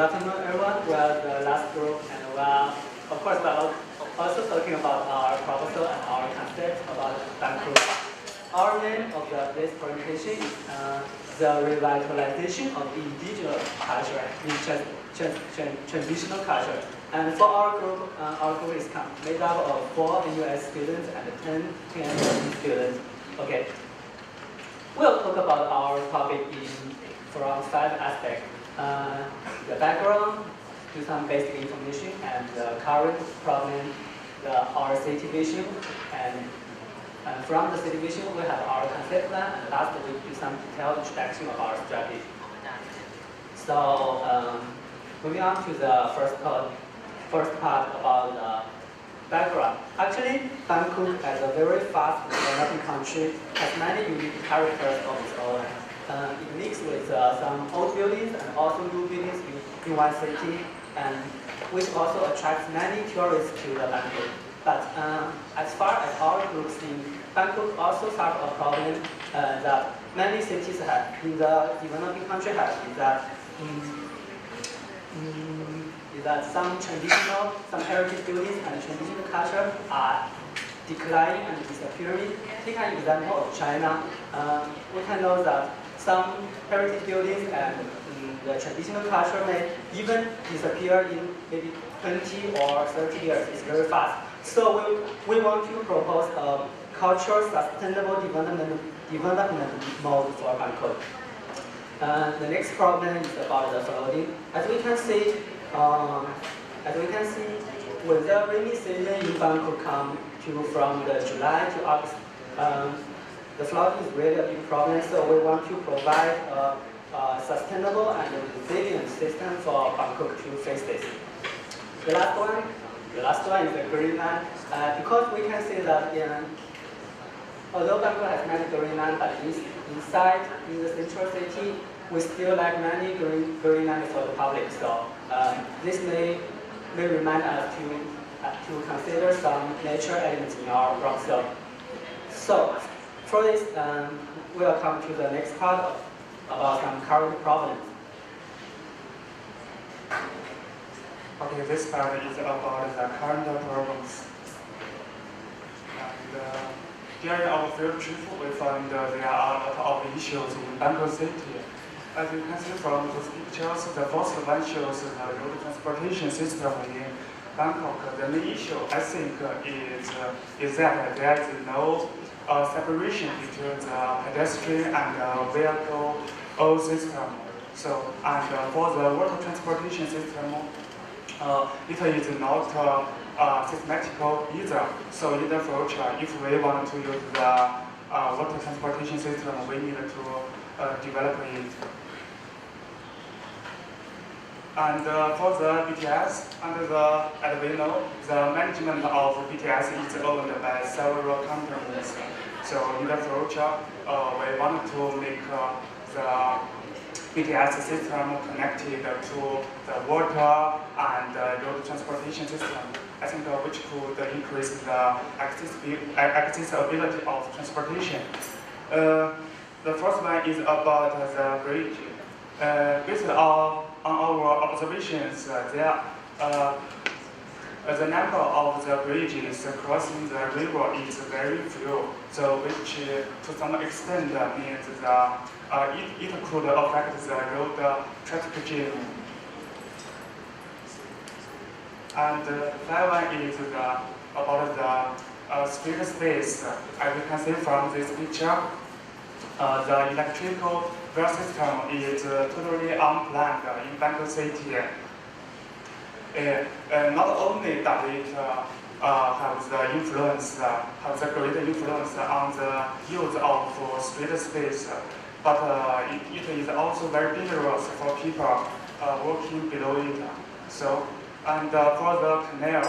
afternoon, everyone. We are the last group, and we are, of course, we are also talking about our proposal and our concept about Bangkok. Our name of this presentation is the revitalization of indigenous culture in traditional culture. And for our group is made up of 4 NUS students and 10 KMUTT students. Okay. We'll talk about our topic from 5 aspects. The background, do some basic information, and the current problem, our city vision, and from the city vision we have our concept plan, and last we do some detailed introduction of our strategy. So moving on to the first part about the background. Actually, Bangkok, as a very fast developing country, has many unique characters of its own. It mixes with some old buildings and also new buildings in one city, and which also attracts many tourists to the Bangkok. But as far as our group sees, Bangkok also solves a problem that many cities have in the developing country have, is that some heritage buildings and traditional culture are declining and disappearing. Take an example of China. We can know that some heritage buildings and the traditional culture may even disappear in maybe 20 or 30 years. It's very fast. So we want to propose a cultural sustainable development mode for Bangkok. The next problem is about the flooding. As we can see, when the rainy season in Bangkok comes from the July to August, the flooding is really a big problem. So we want to provide a sustainable and resilient system for Bangkok to face this. The last one is the green land. Because we can see that although Bangkok has many green land, but inside in the central city, we still lack many green land for the public. So this may remind us to consider some nature elements in our proposal. So for this, we'll come to the next part about some current problems. Okay, this part is about the current problems. And during our field trip, we found there are a lot of issues in Bangkok City. As you can see from those pictures, the first one shows the road transportation system in Bangkok. The main issue, I think, is that there is no separation between the pedestrian and vehicle system. So, and for the water transportation system, it is not systematical either. So in the future, if we want to use the water transportation system, we need to develop it. And for the BTS, as we know, the management of BTS is owned by several companies. So in the future, we want to make the BTS system connected to the water and road transportation system. I think which could increase the accessibility of transportation. The first one is about the bridge. Based on our observations, the number of the bridges crossing the river is very few, so which to some extent means that it could affect the road traffic jam. And the third one is about the street space. As you can see from this picture, the electrical rail system is totally unplanned in Bangkok City. Not only does it have the great influence on the use of street space, but it is also very dangerous for people walking below it. So, and for the canal,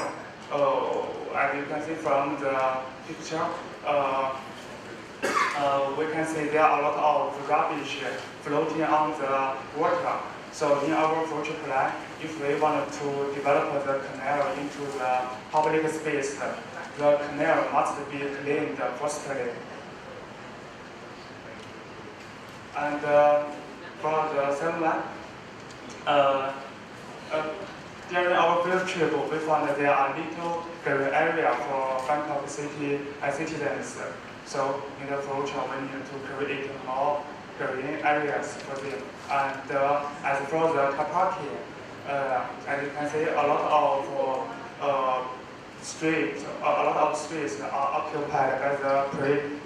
as you can see from the picture, we can see there are a lot of rubbish floating on the water. So in our future plan, if we want to develop the canal into the public space, the canal must be cleaned firstly. And for the second one, During our field trip, we found that there are little green area for Bangkok city citizens. So in the future, we need to create more green areas for them. And as for the car parking, as you can see, a lot of streets are occupied by the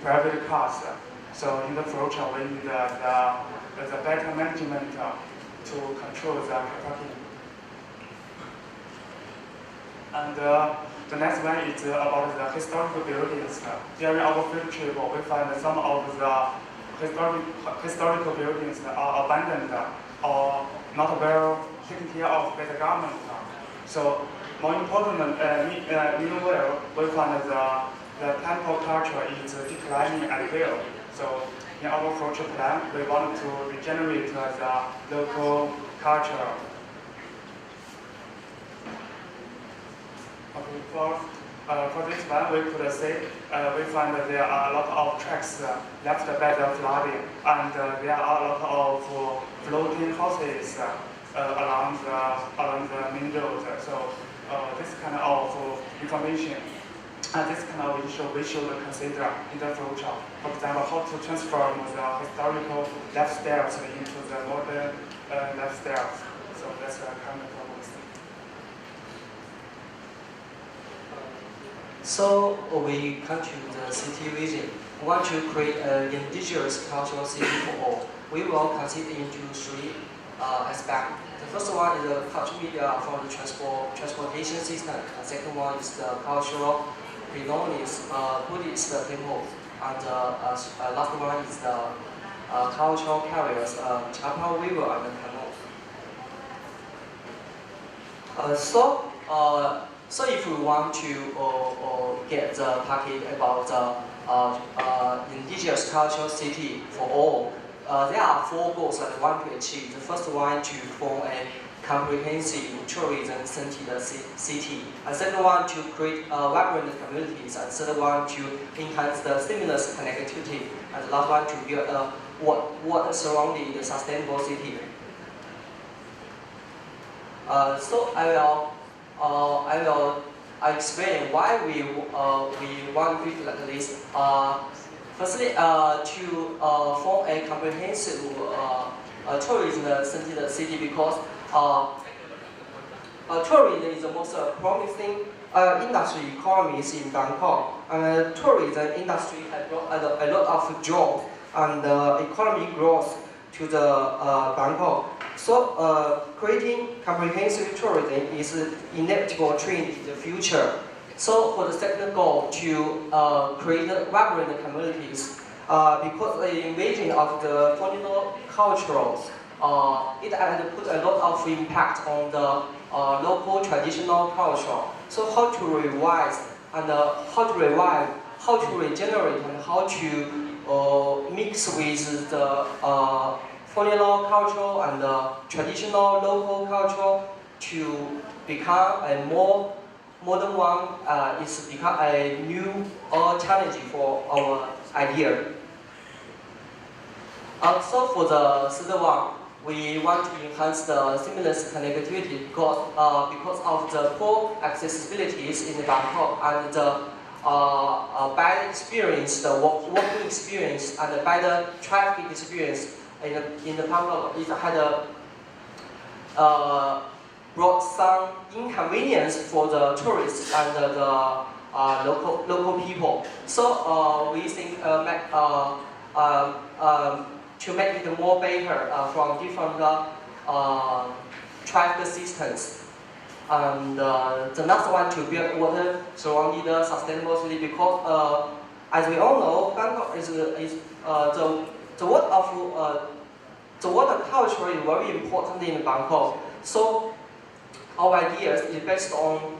private cars. So in the future, we need the better management to control the car parking. And the next one is about the historical buildings. During our field trip, we find some of the historical buildings are abandoned or not well taken care of by the government. So more important, meanwhile, we find the temple culture is declining as well. So in our future plan, we want to regenerate the local culture. Okay, for this one, we could say we find that there are a lot of tracks left by the flooding, and there are a lot of floating houses along the main road. So this kind of information and this kind of issue we should consider in the future. For example, how to transform the historical lifestyles into the modern lifestyles. So that's a kind of problem. So we come to the city vision. We want to create an indigenous cultural city for all. We will consider into three aspects. The first one is the cultural media for the transportation system. The second one is the cultural belongings, Buddhist temple. And the last one is the cultural carriers, Chao River and Canal. So if we want to get the package about the indigenous cultural city for all, there are 4 goals that we want to achieve. The first one to form a comprehensive tourism-centered city. And second one to create vibrant communities. And third one to enhance the seamless connectivity. And the last one to build what surrounding the sustainable city. So I will explain why we want to do like this. Firstly, to form a comprehensive tourism-centered city, because tourism is the most promising industry economies in Bangkok, and tourism industry has brought a lot of jobs and economic growth to the Bangkok. So creating comprehensive tourism is an inevitable trend in the future. So for the second goal, to create vibrant communities, because the invasion of the foreign cultures, it has put a lot of impact on the local traditional culture. So how to revise and how to regenerate and how to mix with the foreign culture and the traditional local culture to become a more modern one, is become a new challenge for our idea. So for the third one, we want to enhance the seamless connectivity because of the poor accessibilities in Bangkok and the bad experience, the working experience and the bad traffic experience in the Bangkok. It had brought some inconvenience for the tourists and the local people. So we think to make it more better from different traffic systems. And the next one to build water surrounding the sustainable city, because as we all know, Bangkok is the water culture is very important in Bangkok. So our ideas is based on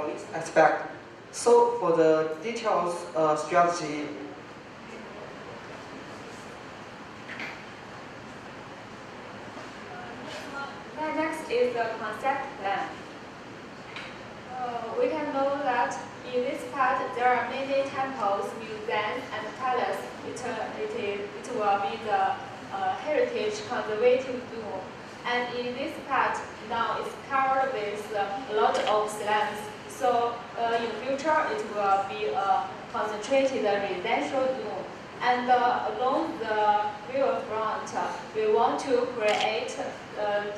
this aspect. So for the details strategy. Next is the concept plan. We can know that in this part there are many temples, museums, and palaces. It will be the heritage conservative zone. And in this part, now it's covered with a lot of slums. So in the future, it will be a concentrated residential zone. And along the riverfront, we want to create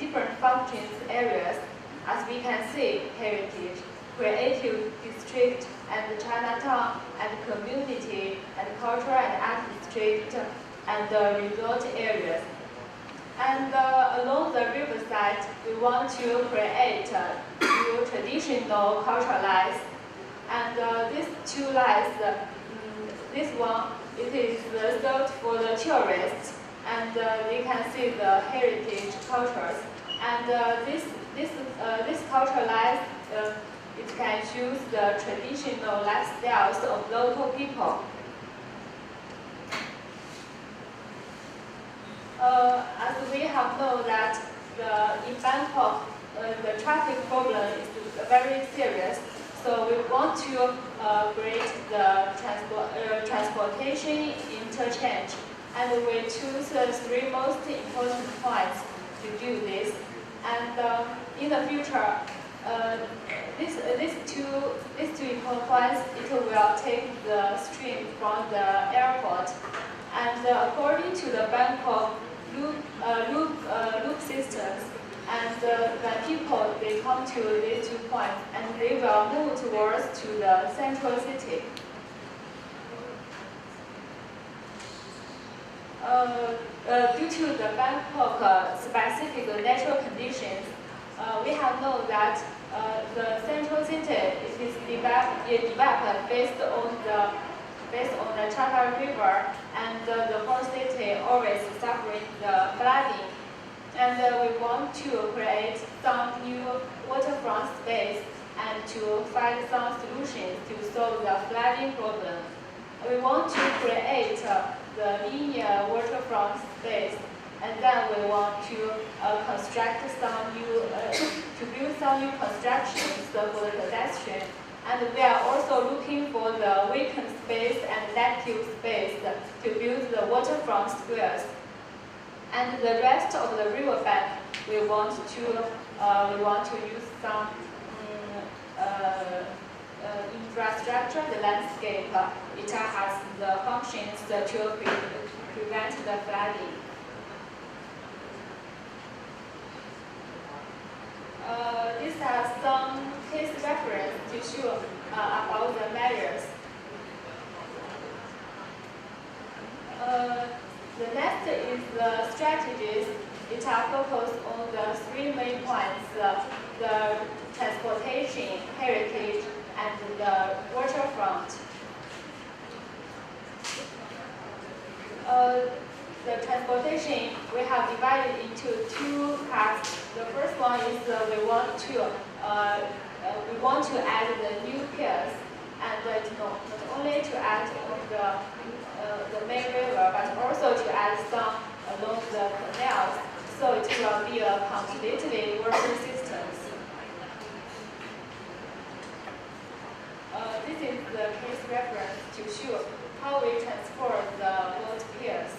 different functions areas. As we can see, heritage, creative district, and Chinatown, and community, and cultural and art district, and resort areas. And along the riverside, we want to create new traditional cultural lines. And these two lines, this one, it is served for the tourists, and they can see the heritage cultures. And this cultural lines, it can choose the traditional lifestyles of local people. As we have known that in Bangkok, the traffic problem is very serious. So we want to create the transportation interchange, and we choose the three most important points to do this. And in the future, these two important points, it will take the stream from the airport. And according to the Bangkok loop systems, and when people they come to these 2 points, and they will move towards to the central city. Due to the Bangkok specific natural conditions, we have known that the central city is developed based on the Chao River, and the whole city always suffering the flooding. And we want to create some new waterfront space and to find some solutions to solve the flooding problem. We want to create the linear waterfront space, and then we want to construct some new, to build some new constructions for the pedestrian. And we are also looking for the vacant space and active space to build the waterfront squares. And the rest of the riverbank, we want to use some infrastructure, the landscape. It has the functions to prevent the flooding. This has some case reference to show about the measures. The next is the strategies. It are focused on the three main points: the transportation, heritage, and the waterfront. The transportation we have divided into two parts. The first one is we want to add the new piers, and not only to add on the main river, but also to add some along the canals. So it will be a completely working system. This is the case reference to show how we transport the boat piers.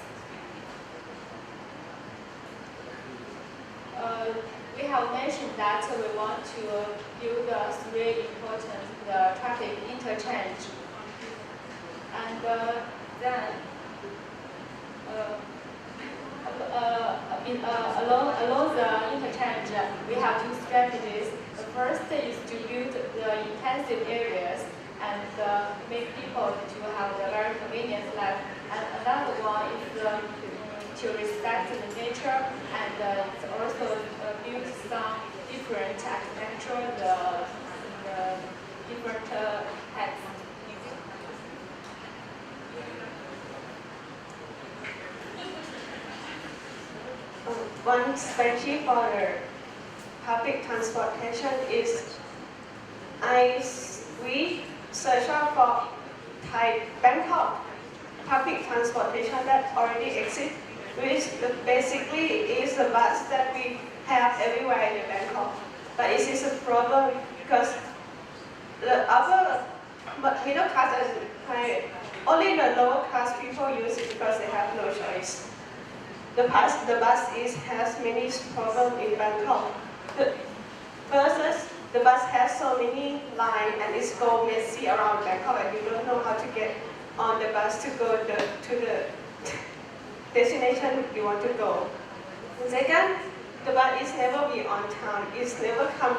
We have mentioned that we want to build the three important traffic interchange, and then along the interchange we have two strategies. The first is to build the intensive areas and make people to have a very convenient life, and another one is to respect the nature, and also build some different architecture, the different types. One strategy for the public transportation is we search out for Thai Bangkok public transportation that already exists, which basically is the bus that we have everywhere in Bangkok. But it is a problem because the upper middle class and only the lower class people use it because they have no choice. the bus has many problems in Bangkok. First, the bus has so many lines and it's go messy around Bangkok and you don't know how to get on the bus to go to the destination you want to go. Second, the bus is never be on time. It's never come.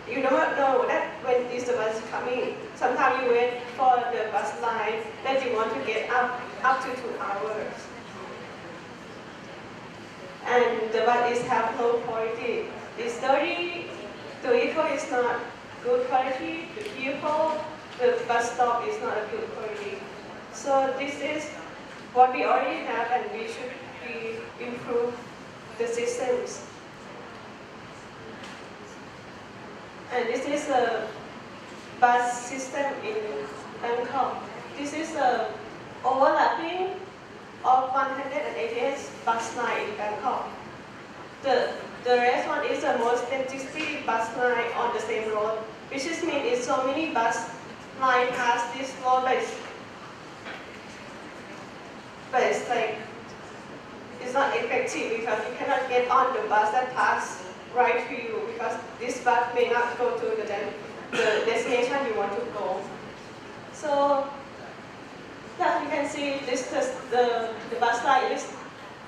You don't know that when is the bus coming. Sometimes you wait for the bus line that you want to get up to 2 hours. And the bus have low quality. It's dirty. The vehicle is not good quality. The people, the bus stop is not a good quality. So this is what we already have, and we should improve the systems. And this is a bus system in Bangkok. This is a overlapping of 188 bus line in Bangkok. The rest one is the most than 60 bus line on the same road, which is mean is so many bus line pass this road, but it's like it's not effective because you cannot get on the bus that pass right to you because this bus may not go to the destination you want to go. So yeah, you can see the bus line is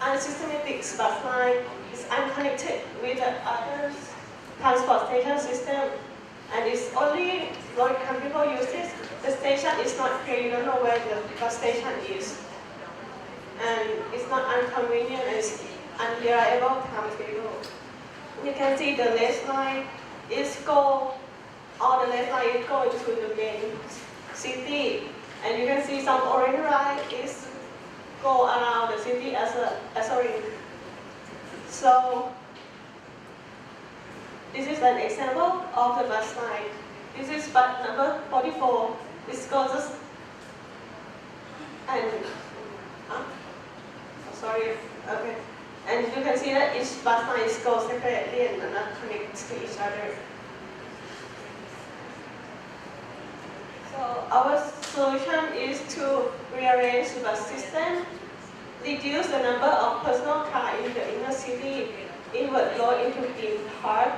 unsystematic bus line. It's unconnected with the other transportation system, and it's only low-income people use this. The station is not clear. You don't know where the bus station is, and it's not inconvenient. And it's unreliable timetable. You can see the left line is go. All the left line is going to the main city, and you can see some orange line is go around the city as a ring. So this is an example of the bus line. This is bus number 44. This goes and sorry, okay. And you can see that each bus line goes separately and not connect to each other. So our solution is to rearrange the bus system, reduce the number of personal cars in the inner city, invert load into theme park,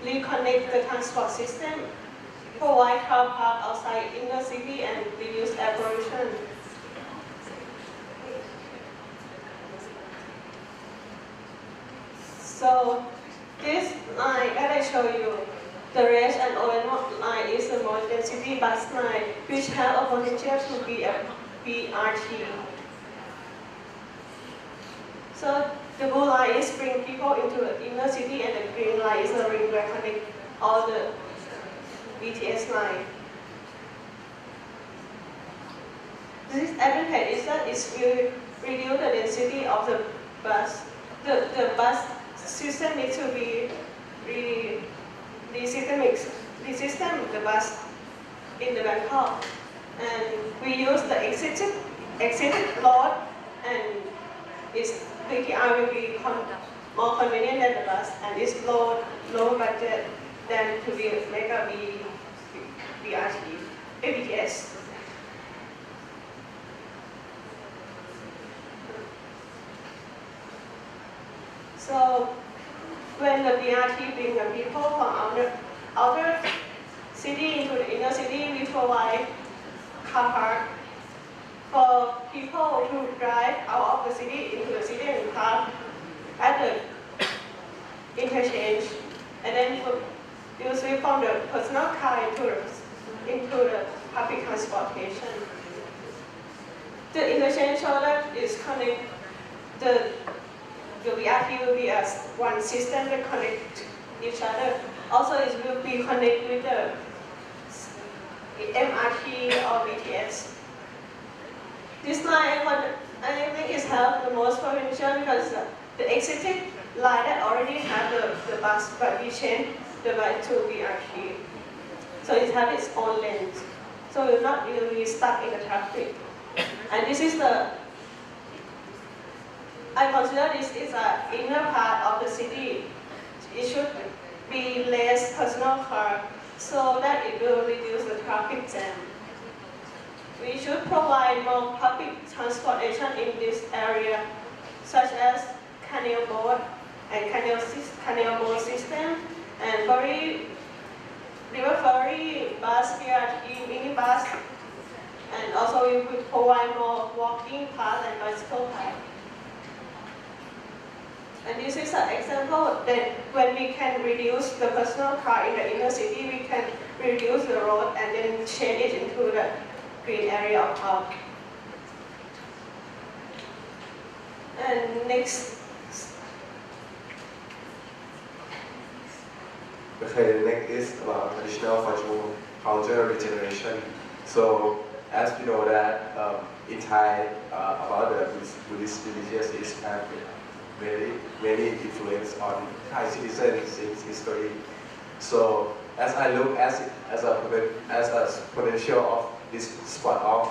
reconnect the transport system, provide car park outside inner city, and reduce air pollution. So this line that I show you, the red and orange line is the most density bus line, which have a potential to be a BRT. So the blue line is bring people into the inner city, and the green line is the ring where connect all the BTS line. This advantage is that it will reduce the density of the bus. The bus system needs to be system the bus in the Bangkok, and we use the exit load, and its VTR will be more convenient than the bus, and it's low budget than to make a BTS. So when the BRT brings the people from outer city into the inner city, we provide car park for people to drive out of the city into the city and park at the interchange, and then you switch from the personal car into the public transportation. The interchange so that is connect the BRT will be as one system that connect each other. Also, it will be connected with the MRT or BTS. This line, I think, is have the most potential because the existing line that already have the bus, but we change the line to BRT. So it has its own length. So you're not really stuck in the traffic. And this is I consider this is an inner part of the city. It should be less personal car so that it will reduce the traffic jam. We should provide more public transportation in this area, such as canal boat and canal boat system, and river ferry, bus, BRT, minibus, and also we will provide more walking path and bicycle path. And this is an example that when we can reduce the personal car in the inner city, we can reduce the road and then change it into the green area of town. And next. Okay, the next is about traditional cultural regeneration. So, as we know that in Thai, about the Buddhist religious is have very influence on Thai citizens since history. So, as I look as a potential of this spot of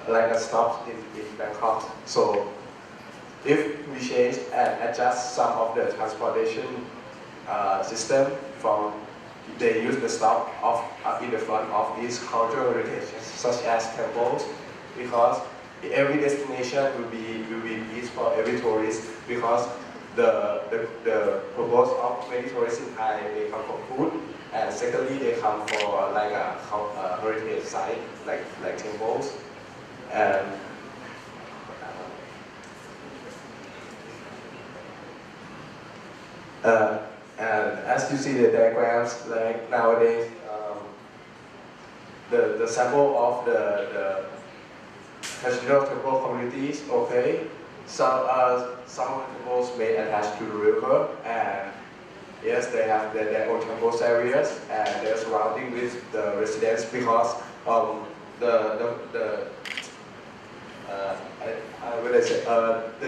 like a stop in Bangkok. So, if we change and adjust some of the transportation system from they use the stop of in the front of these cultural heritage such as temples, because every destination will be easy for every tourist, because the purpose of many tourists in Thai, they come for food, and secondly they come for like a heritage site like temples. And and as you see the diagrams, like nowadays, the sample of the traditional temple communities, okay, some of the temples may attach to the river, and yes, they have their own temples areas, and they're surrounding with the residents, because the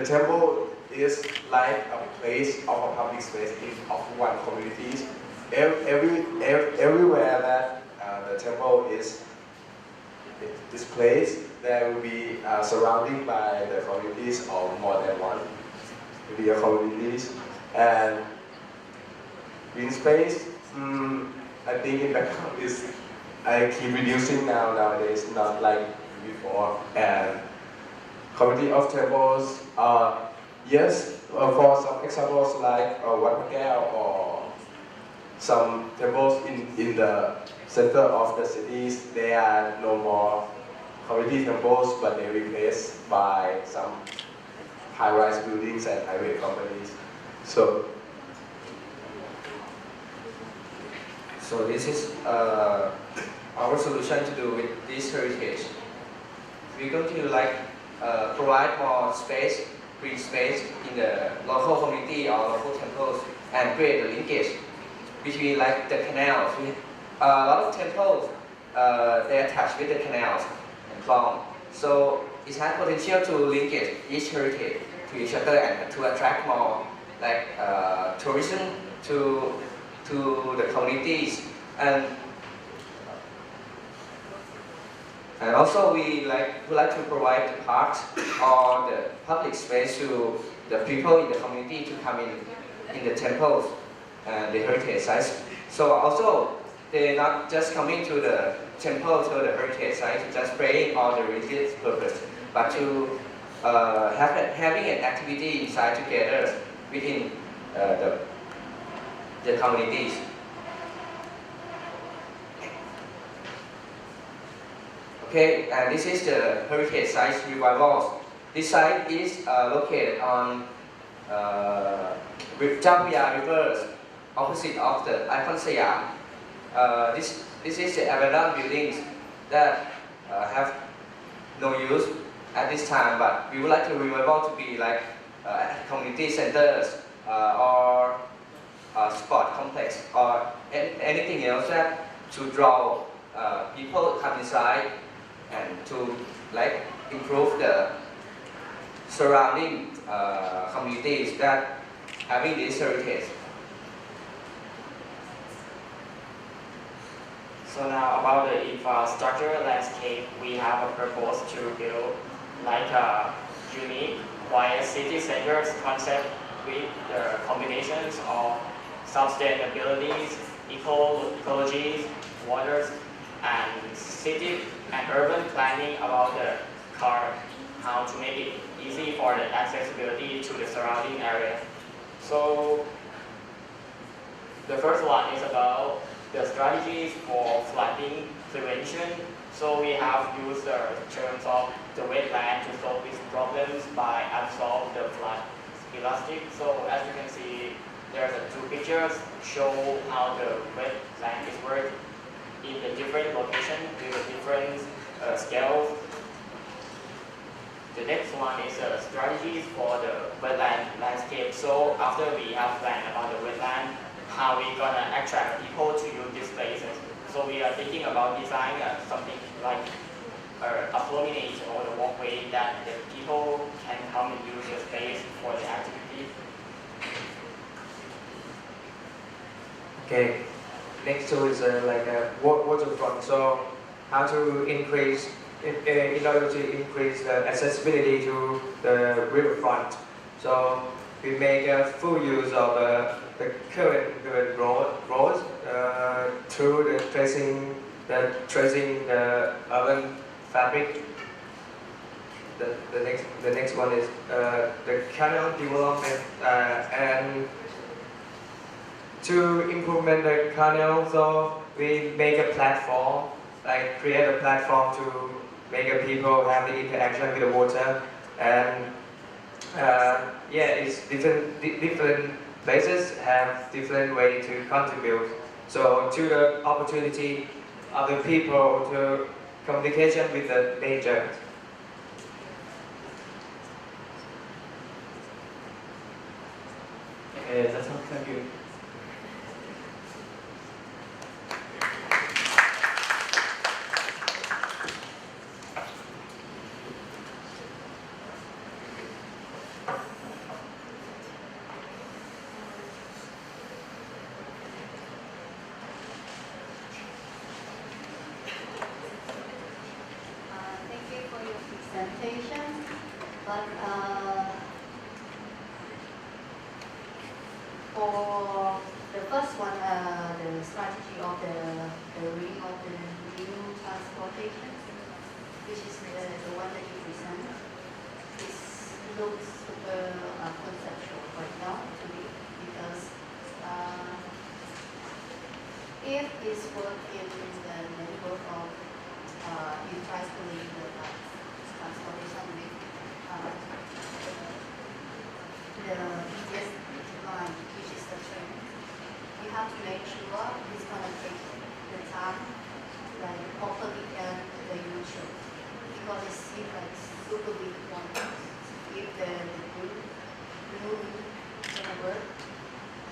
temple is like a place of a public space of one community. Everywhere that the temple is placed, there will be surrounded by the communities of more than one communities. And green space, I think in Bangkok I keep reducing nowadays, not like before. And community of temples, yes, for some examples like Wat Phra or some temples in the center of the cities, they are no more community temples, but they replaced by some high-rise buildings and private companies. So this is our solution to do with this heritage. We're going to provide more space, green space in the local community or local temples, and create a linkage between the canals. A lot of temples they attach with the canals and klong. So it has potential to link each heritage to each other and to attract more tourism to the communities. And also we like to provide the parks or the public space to the people in the community to come in the temples and the heritage sites. So also they're not just coming to the temple, to the heritage site to just praying or the religious purpose, but to having an activity inside together within the communities. Okay, and this is the heritage site revival. This site is located on Chao Phraya River, opposite of the icon Siam. This is the abandoned buildings that have no use at this time, but we would like to revival to be like community centers or sport complex or anything else that to draw people come inside and to improve the surrounding communities that having this heritage. So now about the infrastructure landscape, we have a purpose to build a unique quiet city centers concept with the combinations of sustainability, ecology, waters, and city and urban planning about the car, how to make it easy for the accessibility to the surrounding area. So the first one is about the strategies for flooding prevention. So we have used the terms of the wetland to solve these problems by absorb the flood elastic. So as you can see, there's two pictures show how the wetland is worked in the different locations with the different scales. The next one is strategies for the wetland landscape. So after we have planned about the wetland, how we gonna attract people to use these places. So we are thinking about design something like a promenade or the walkway that the people can come and use the space for the activity. Okay, next to is like a waterfront. So how to increase, in order to increase the accessibility to the riverfront. So we make a full use of the current roads through the tracing the urban fabric. The next one is the canal development and to implement the canal. So we make a platform, like create a platform to make people have the interaction with the water, and yeah, it's different places have different way to contribute. So to the opportunity of the people to communication with the nature. Okay, that's all. Thank you. Thank you for your presentation. But for the first one, the strategy of the ring of the new transportation, which is the one that you present, this looks super conceptual right now to me, because if it's work in the network of utilizing the transportation with the easiest line, which is the train, you have to make sure it's going to take the time, like properly and the usual, because it seems like super big one. If the group really gonna work,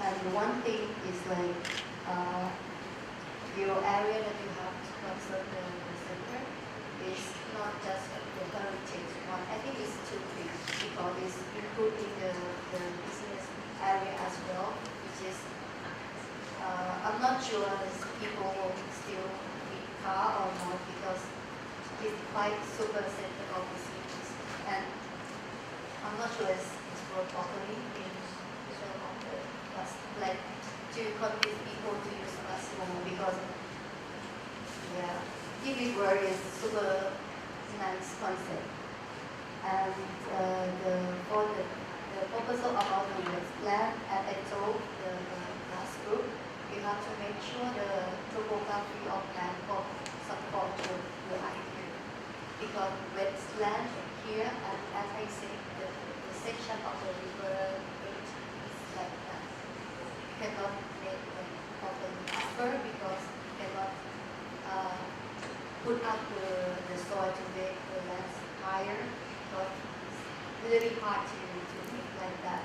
and one thing is like your area that you have to conserve the center is not just the heritage one. I think it's too big because it's including the business area as well, which is I'm not sure if people will still need car or not, because it's quite super center of the cities, and I'm not sure it's worked properly in terms of the bus, like to convince people to use bus more, because yeah, if it were is super nice concept. And for the proposal about the wetland, as I told the last group, you have to make sure the topography of land for support the idea. Because wetland here, and as I said, the section of the river is like that. You cannot make of the upper, because you cannot put up the soil to make the land higher, but it's really hard to make like that.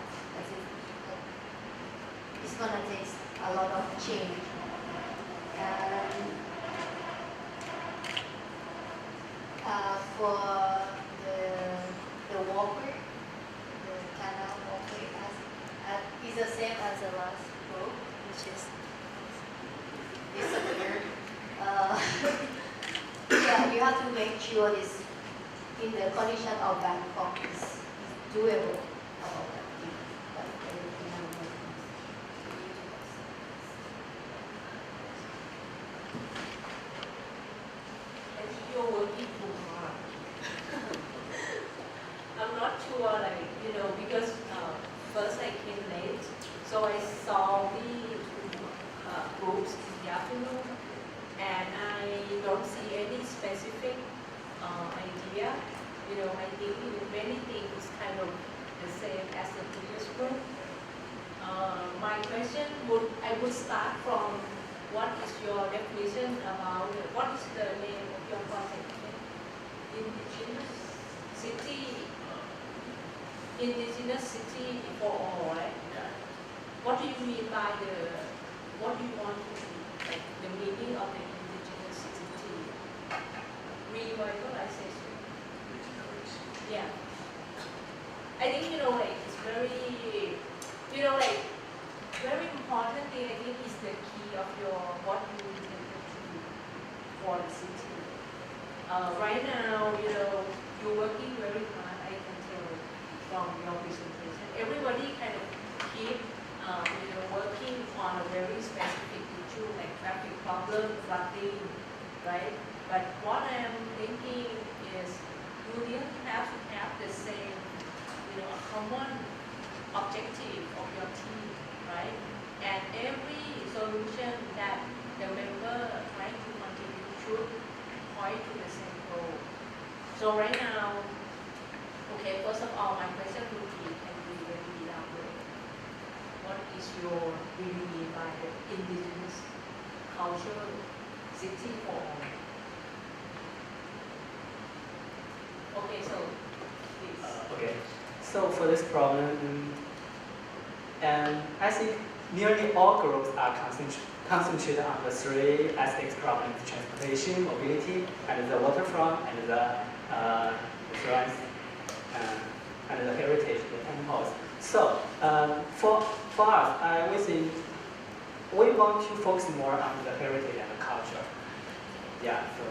It's gonna take a lot of change. And for the walkway, the canal walkway, is the same as the last group, which is disappeared. Yeah, you have to make sure this in the condition of Bangkok is doable. You're working too hard. I'm not sure saw the groups in the afternoon, and I don't see any specific idea. I think many things kind of the same as the previous group. My question I would start from what is your definition about what is the name of your project? Indigenous city for all, right? Yeah. What do you mean by what do you want to be, like the meaning of the indigenous city? Revitalization. Yeah. I think, it's very, very important thing, I think, is the key of what you intend to do for the city. Right now, you're working very hard, I can tell from your presentation. Everybody kind of keep, working on a very specific issue like traffic problem, flooding, right? But what I am thinking is you really have to have the same, a common objective of your team, right? And every solution that the member try to contribute should point to the same goal. So right now, okay, first of all, my question would be, can we really elaborate? What is your really mean by the indigenous cultural city for all? Okay, so please. Okay, so for this problem, and I think nearly all groups are concentrated on the three aspects problem: transportation, mobility, and the waterfront, and the restaurants, and the heritage, the temples. So for us, we think we want to focus more on the heritage and the culture. Yeah, so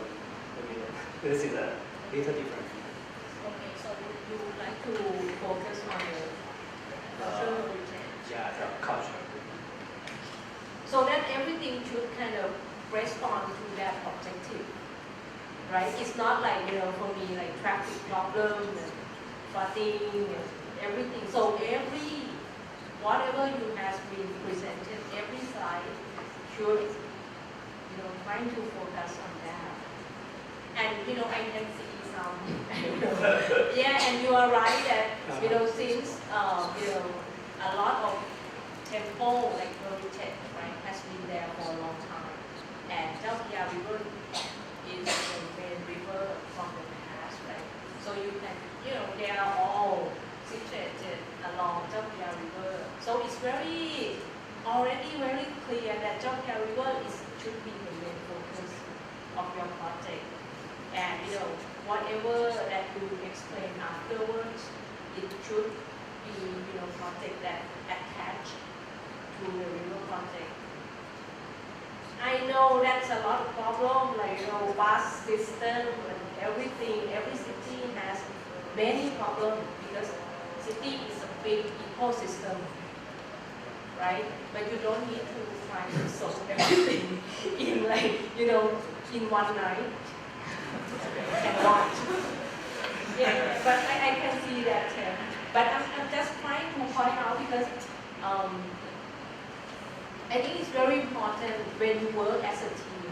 this is a little different. Okay, so you would like to focus on the cultural heritage? Yeah, the culture. So that everything should kind of respond to that objective, right? It's not like, for me, like traffic problem, and flooding, and everything. So whatever you has been presented, every slide should, trying to focus on that. And, I can see some, yeah, and you are right that, since, a lot of temple, like heritage, right, has been there for a long time. And Chao Phraya River is the main river from the past, right? So you can, they are all situated along Chao Phraya River. So it's already very clear that Chao Phraya River should be the main focus of your project. And, whatever that you explain afterwards, it should be, project that attach to the river project. I know that's a lot of problem, like, bus system and everything. Every city has many problems because city is a big ecosystem, right? But you don't need to try to solve everything in in one night and watch. Yeah, but I can see that. But I'm just trying to point out because I think it's very important when you work as a team.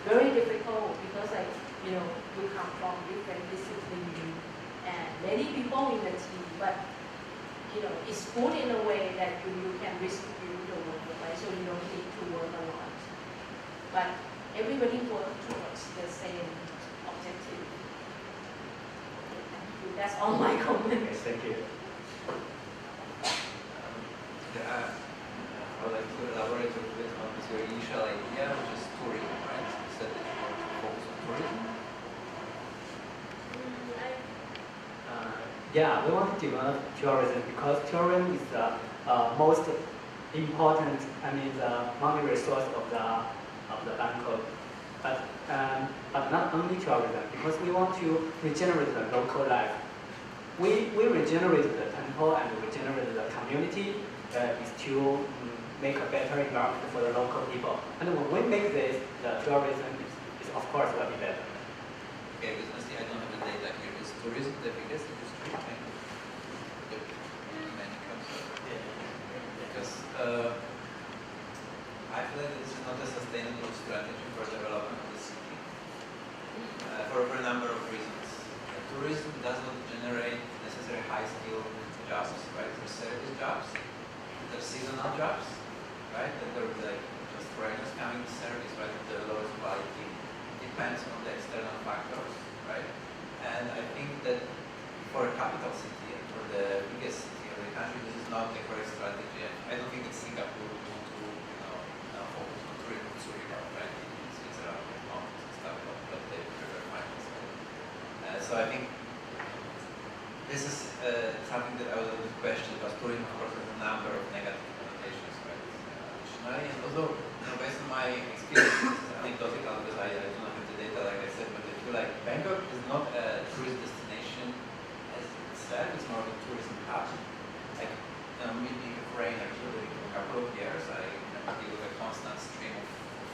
Very difficult because you come from different disciplines and many people in the team, but it's good in a way that you can distribute the work, right? So you don't need to work a lot. But everybody works towards the same objective. Thank you. That's all my comments. Thank you. I would like to elaborate a bit on your initial idea, which is tourism, right? You said that you want to focus on tourism. Yeah, we want to develop tourism because tourism is the most important, the money resource of the Bangkok. But not only tourism, because we want to regenerate the local life. We regenerate the temple and regenerate the community is to make a better environment for the local people. And when we make this, the tourism is of course will be better. Okay, because I don't have the data here. Is tourism the biggest industry? because I feel like this is not a sustainable strategy for development of the city for a number of reasons. Tourism does not generate necessarily high-skilled jobs, right? There's service jobs, there's seasonal jobs, right? And there will be like just foreigners coming to service, right? At the lowest quality. Depends on the external factors, right? And I think that for a capital city and for the biggest city of the country, this is not the correct strategy. I don't think that Singapore would want to, focus on tourism in Zurich, right? In Switzerland, mountains and stuff, but they prefer finance, right? So I think this is something that I was a little bit questioned about. Tourism, of course, has a number of negative connotations, right? Additionally, and although, based on my experience, this is anecdotal because I do not have the data, like I said, but I feel like Bangkok is not a tourist destination as itself, it's more of a tourism hub. Like, me being a foreigner, actually, for a couple of years, I deal with a constant stream of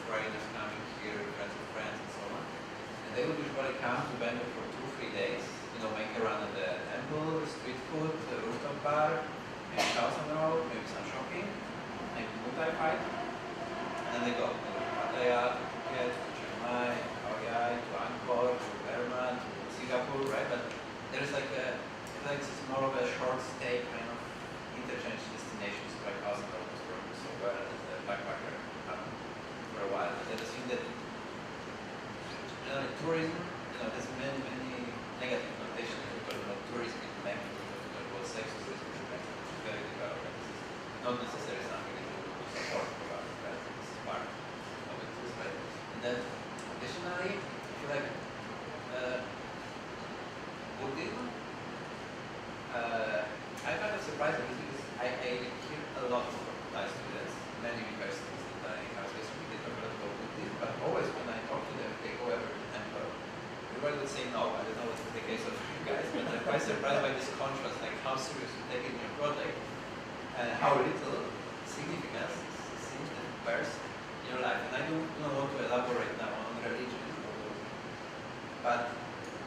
foreigners coming here, friends of friends, and so on. And they would usually come to Bangkok for 2-3 days, make a run at the temple, street food, the rooftop bar, maybe Thousand Road, maybe some shopping, maybe Muay fight, and then they go to Pattaya, to Phuket, to Chiang Mai, to Khao Yai, to Angkor, to Burma, to Singapore, right? But there's like a, I feel like this is more of a short stay kind of interchange destinations like Thousand Road was working so well as a backpacker for a while. But I just think that tourism, there's many negative connotations about tourism in Bangkok, about sex tourism in Bangkok, which is very developed. This is not necessarily something that you would support about, right? This is part of it, right? And then, additionally, I feel like Buddhism, I'm kind of surprised at this because I hear a lot of Thai students, many universities that I have recently, they talk a lot about Buddhism, but always when I talk to them, they go over to the temple. Everybody would say no. I don't know what's the case of you guys, but I'm quite surprised by this contrast, like how serious you take it in your project and how little significance it seems that it bears in your life. And I don't want to elaborate now on religion, but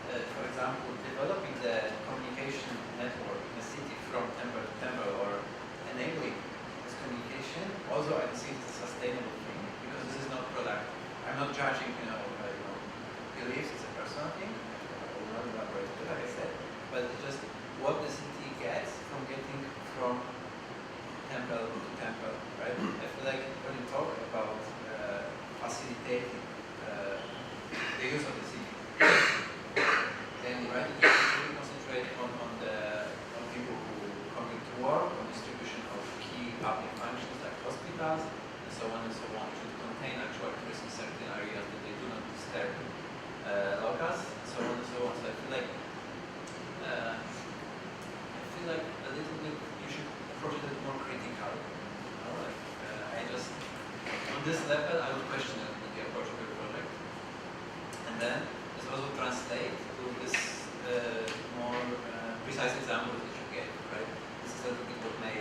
for example, developing the communication network in a city from temple to temple or enabling this communication, also I see it as a sustainable thing because this is not productive. I'm not judging, beliefs, it's a personal thing. I will not elaborate on it, like I said, but it's just what the city gets from getting from temple to temple, right? I feel like when you talk about facilitating the use of the city, then right, you really concentrate on people who come to work, on distribution of key public functions like hospitals, and so on and so on. It should contain actual tourists in certain areas that they do not disturb locals, so on and so on. So I feel like a little bit you should approach it more critical. I just on this level I would question the approach of your project, and then this also translate to this more precise example that you gave. Right, this is a little bit what May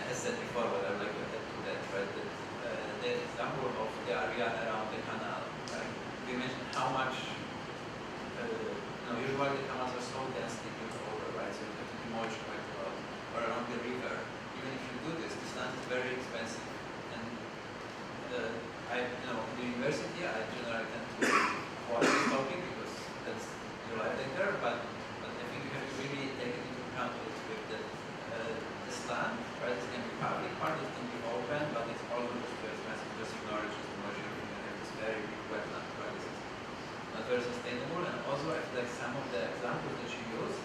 has said before, but I would like to add to that. Right, that the example of the area around the canal. Right. We mentioned how much, usually the canals are so densely built over, right? So you have to demolish quite a lot. Or along the river, even if you do this land is very expensive. And in the university, I generally tend to avoid this topic because that's your life later. But I think you have to really take it into account that this land, right? It can be public part, it can be open, but it's also just very expensive because you ignore it just demolish everything and have this very big wetland, right? This is not very sustainable. And also, I feel like some of the examples that you use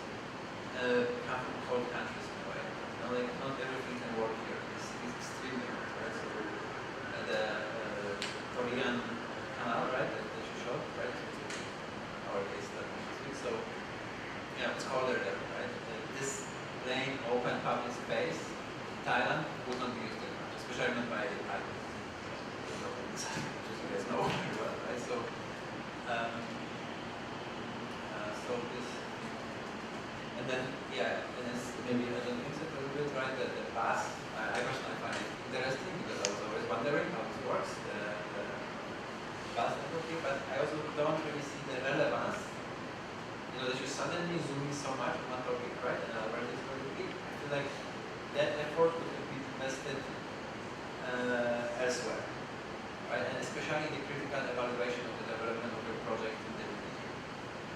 come from cold countries in a way. Like not everything can work here. It's extremely hard, right? So the Korean canal, right, that you showed, right? Our case study. So yeah, it's colder there, right? This plain, open public space, Thailand would not be used that much, especially not by Thailand. Just so you guys know very well, right? So so this. And then, yeah, and it's maybe I don't think so a little bit, right? The past, I personally find it interesting because I was always wondering how this works, the past networking, but I also don't really see the relevance, that you suddenly zoom in so much on one topic, right? And where this going to be. I feel like that effort would have been invested especially the critical evaluation of the development of your project in the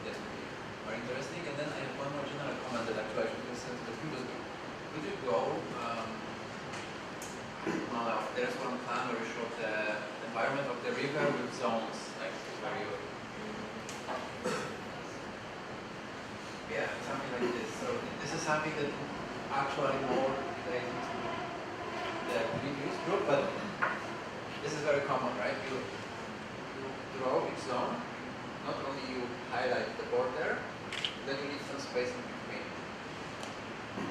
that would be very interesting. And then I have one more general comment that actually I should listen to the previous group. Could you go, there's one plan where you show the environment of the river with zones, like where you, yeah, something like this. So this is something that actually more related to the previous group, but this is very common, right? You draw each zone, not only you highlight the border, then you need some space in between,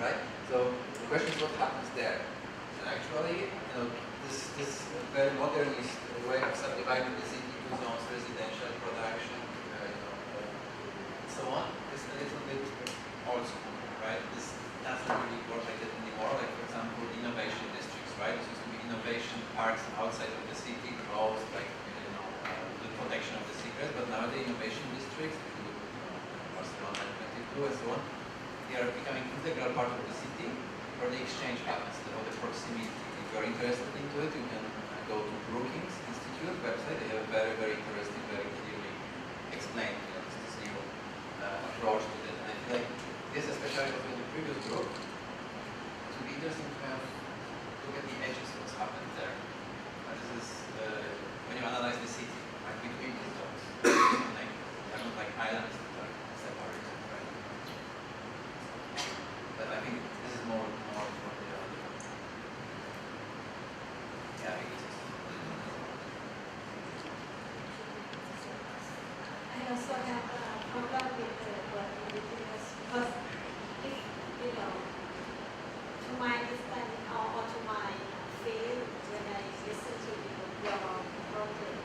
right? So the question is what happens there? And actually, this very modernist way of subdividing the city into zones, residential, production, so on, is a little bit old school, right? This doesn't really work like that anymore. Like for example, innovation districts, right? This used to be innovation parks outside of the city, close, like the protection of the secrets. But now the innovation districts, Barcelona 22 and so on, they are becoming integral part of the city, where the exchange happens, the proximity. If you are interested into it, you can go to Brookings Institute website. They have a very, very interesting, very clearly explained this new approach to that. And I feel like this, especially also in the previous group, it would be interesting to have look at the edges of what's happened there. And this is when you analyze the city, like between these zones, like they're not like islands that are separate, right? But I think this is more from the yeah, I think it's I also have a problem with the word indigenous because if, to my understanding or to my feeling when I listen to your program,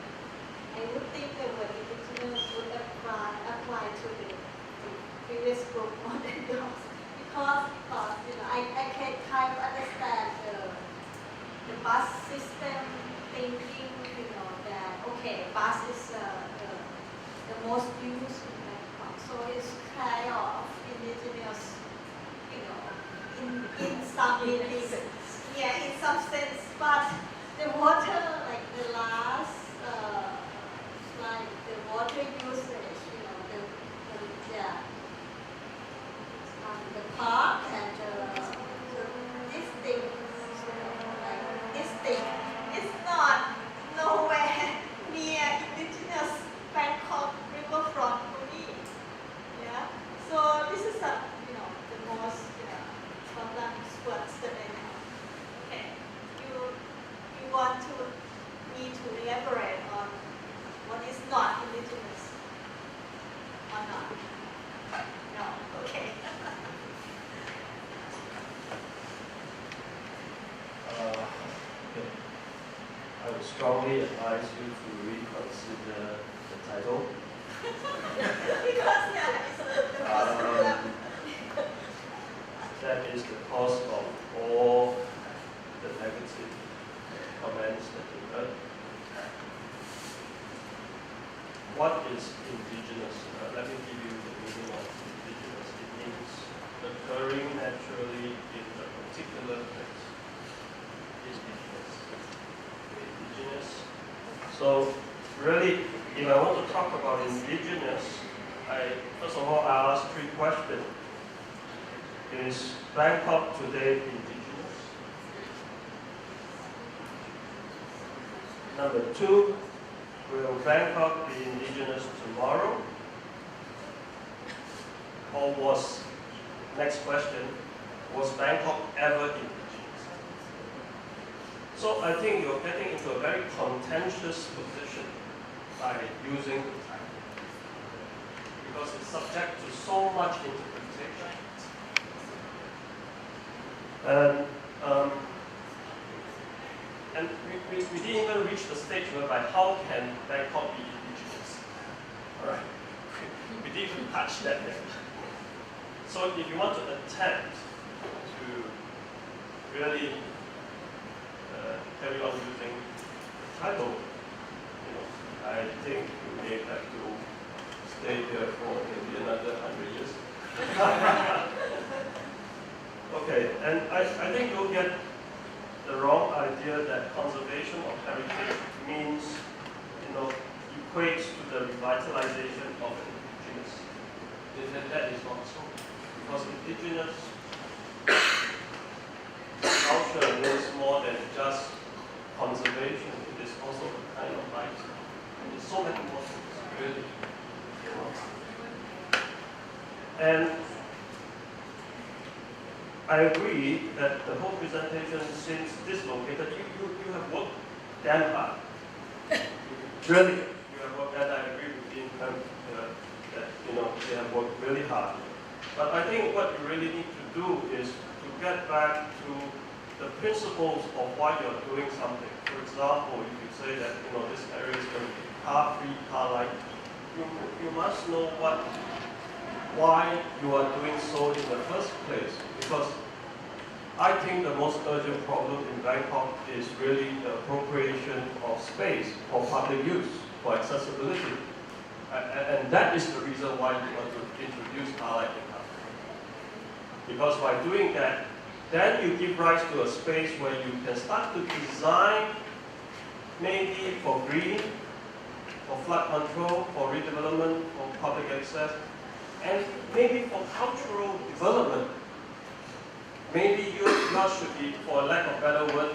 I would think the word indigenous would apply to the previous group more than yours because I can kind of understand the bus system thinking, that okay, bus is the most used in Bangkok, so it's kind of indigenous, in some meanings, yeah, in some sense. But the water, like the last slide, the water usage, the park and this thing, this thing is not nowhere near indigenous Bangkok riverfront for me. Yeah. So this is the most problem words that I have. Okay. You want me to elaborate on what is not indigenous or not? No. Okay. I would strongly advise you to reconsider the title. Because it's the most problem. That is the cause of all the negative comments that you heard. What is indigenous? Let me give you the meaning of indigenous. It means occurring naturally in a particular place. Indigenous. So really, if I want to talk about indigenous, first of all, I ask 3 questions. Is Bangkok today indigenous? Number 2, will Bangkok be indigenous tomorrow? Or next question, was Bangkok ever indigenous? So I think you're getting into a very contentious position by using the title, because it's subject to so much interpretation. And we didn't even reach the stage whereby how can Bangkok be indigenous? Alright, we didn't even touch that yet. So if you want to attempt to really carry on using the title, I think you may have to stay here for maybe another 100 years. Okay, and I think you'll get the wrong idea that conservation of heritage means equates to the revitalization of indigenous. That is not so. Because indigenous culture means more than just conservation. It is also a kind of life. And there's so many more things, really. And I agree that the whole presentation seems dislocated. You have worked damn hard. Really, you have worked, and I agree with you in terms that they have worked really hard. But I think what you really need to do is to get back to the principles of why you're doing something. For example, if you say that this area is going to be car-free, car-light, you must know why you are doing so in the first place. Because I think the most urgent problem in Bangkok is really the appropriation of space for public use, for accessibility. And that is the reason why you want to introduce car-light income. Because by doing that, then you give rise to a space where you can start to design maybe for green, for flood control, for redevelopment, for public access, and maybe for cultural development. Maybe yours should be, for lack of a better word,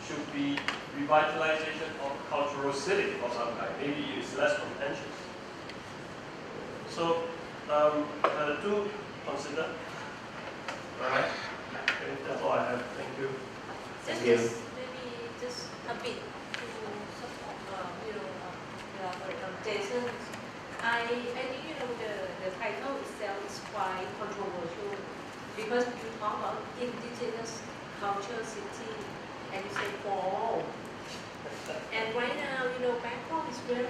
should be revitalization of cultural city or some kind. Maybe it's less contentious. So do consider. All right. Okay, that's all I have. Thank you. Just maybe just a bit to support, Jason. I think the title itself is quite controversial because you talk about indigenous culture city and you say for all. And right now, Bangkok is very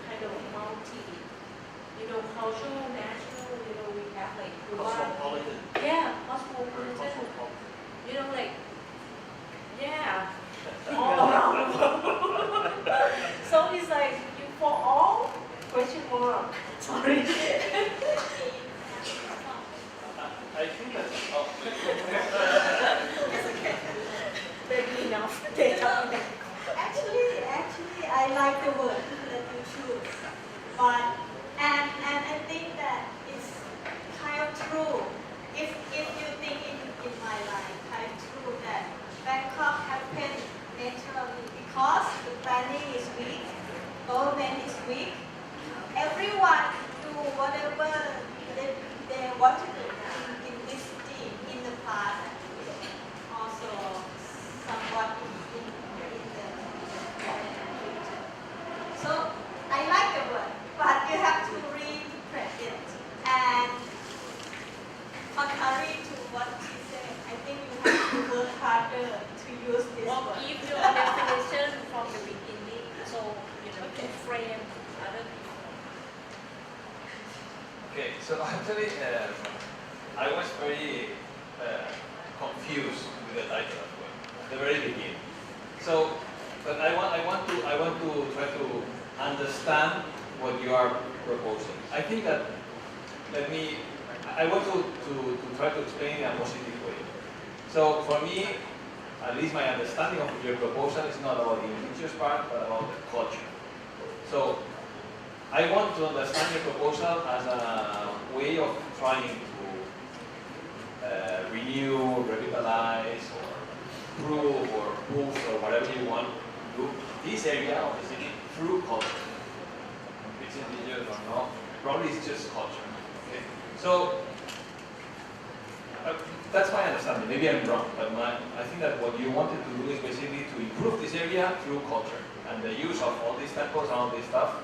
kind of multi, cultural, national, we have like Cosmopolitan. Yeah, cosmopolitan. Yeah, all around the world. So it's like, you for all? Question mark. Sorry. I think that's Maybe enough. Actually, I like the word that you choose, but and I think that it's kind of true. If you think in my life, kind of true that Bangkok happened naturally because the planning is weak, government is weak. Everyone do whatever they want to do in this city in the past. Also, somewhat in the future. So I like the word, but you have to reinterpret it. And contrary to what she said, I think you have to work harder to use this word. Give your definition from the beginning, so to frame other people. Okay, so actually, I was very confused with the title as well at the very beginning. So, but I want to try to understand what you are proposing. I think that I want to try to explain in a positive way. So for me, at least my understanding of your proposal is not about the indigenous part, but about the culture. So I want to understand your proposal as a way of trying to renew, revitalize, or improve, or boost, or whatever you want to do this area of the city through culture. It's indigenous or not, probably it's just culture. Okay? So that's my understanding. Maybe I'm wrong, but I think that what you wanted to do is basically to improve this area through culture and the use of all these temples and all this stuff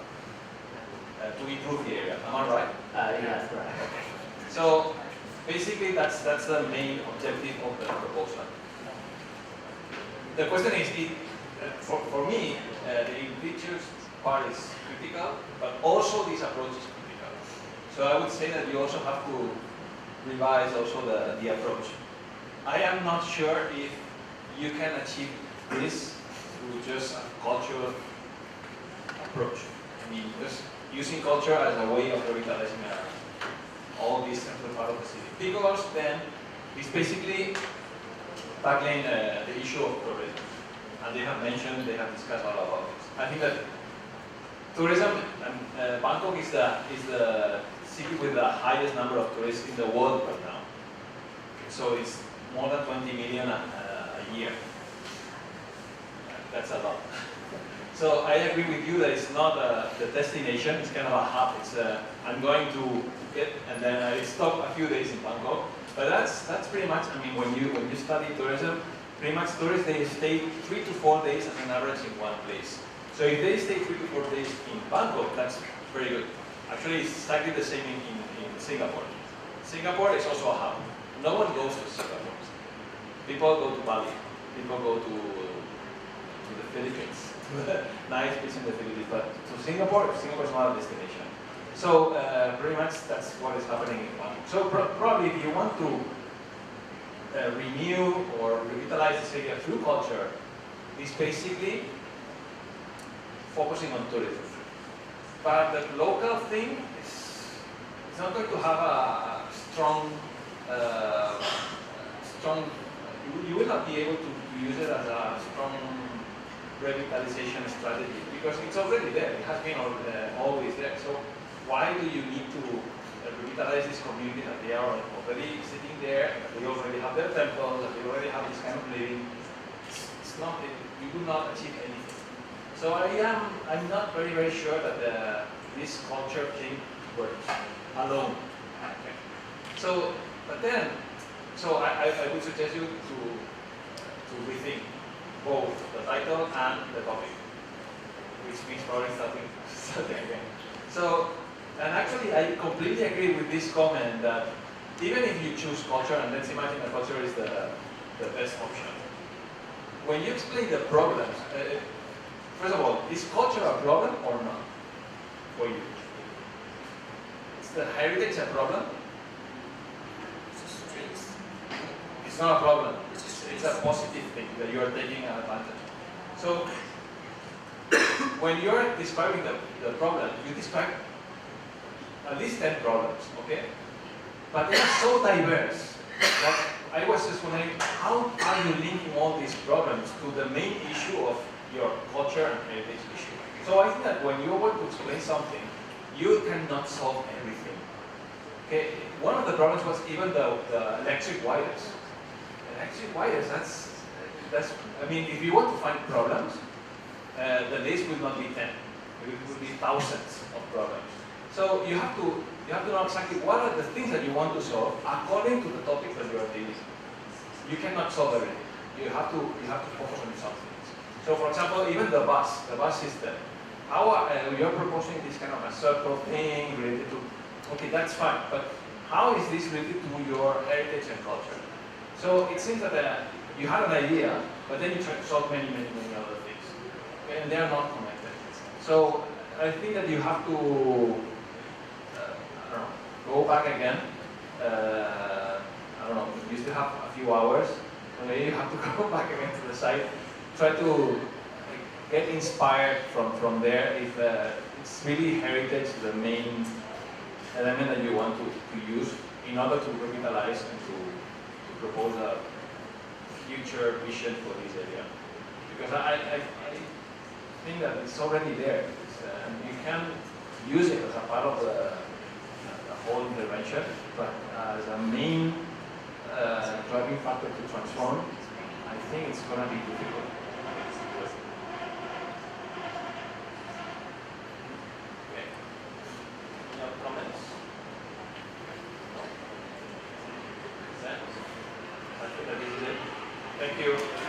to improve the area. Am I right? Yes, right. Okay. So basically, that's the main objective of the proposal. The question is, for me, the indigenous part is critical, but also this approach is critical. So I would say that you also have to revise also the approach. I am not sure if you can achieve this through just a cultural approach. I mean, just using culture as a way of revitalizing all this central part of the city. Because then it's basically tackling the issue of tourism. And they have discussed a lot about this. I think that tourism, Bangkok is the city with the highest number of tourists in the world right now. So it's more than 20 million a year. That's a lot. So I agree with you that it's not the destination, it's kind of a hub. It's I'm going to get, and then I stop a few days in Bangkok. But that's pretty much, I mean, when you study tourism, pretty much tourists, they stay 3 to 4 days as an average in one place. So if they stay 3 to 4 days in Bangkok, that's very good. Actually, it's exactly the same in Singapore. Singapore is also a hub. No one goes to Singapore. People go to Bali. People go to the Philippines. Nice place in the Philippines, but to Singapore is not a destination. So pretty much that's what is happening in Bangkok. So probably if you want to renew or revitalize this area through culture, it's basically focusing on tourism. But the local thing is it's not going to have a strong, you will not be able to use it as a strong revitalization strategy because it's already there. It has been always there. So why do you need to revitalize this community that they are already sitting there, that they already have their temples, that they already have this kind of living? It's not, you do not achieve anything. So I'm not very sure that this culture thing works alone. Okay. So, but then, I would suggest you to rethink both the title and the topic, which means probably starting again. So, and actually I completely agree with this comment that even if you choose culture, and let's imagine that culture is the best option, when you explain the problems, first of all, is culture a problem or not for you? Is the heritage a problem? It's not a problem. It's a positive thing that you are taking an advantage. So when you're describing the problem, you describe at least 10 problems, okay? But they are so diverse that I was just wondering, how are you linking all these problems to the main issue of your culture and heritage issue? So I think that when you want to explain something, you cannot solve everything. Okay, one of the problems was even the electric wires. Electric wires, that's I mean, if you want to find problems, the list will not be 10. It will be thousands of problems. So you have to know exactly what are the things that you want to solve according to the topic that you are dealing with. You cannot solve everything. You have to focus on some things. So for example, even the bus system. How you're proposing this kind of a circle thing related to, okay, that's fine, but how is this related to your heritage and culture? So it seems that you had an idea, but then you try to solve many other things, okay, and they are not connected. So I think that you have to I don't know, go back again. I don't know, you still have a few hours, so maybe you have to go back again to the site, try to get inspired from there if it's really heritage the main element that you want to use in order to revitalize and to propose a future vision for this area. Because I think that it's already there. And you can use it as a part of the whole intervention, but as a main driving factor to transform, I think it's going to be difficult. Okay. Any other comments? No? I think that is it. Thank you.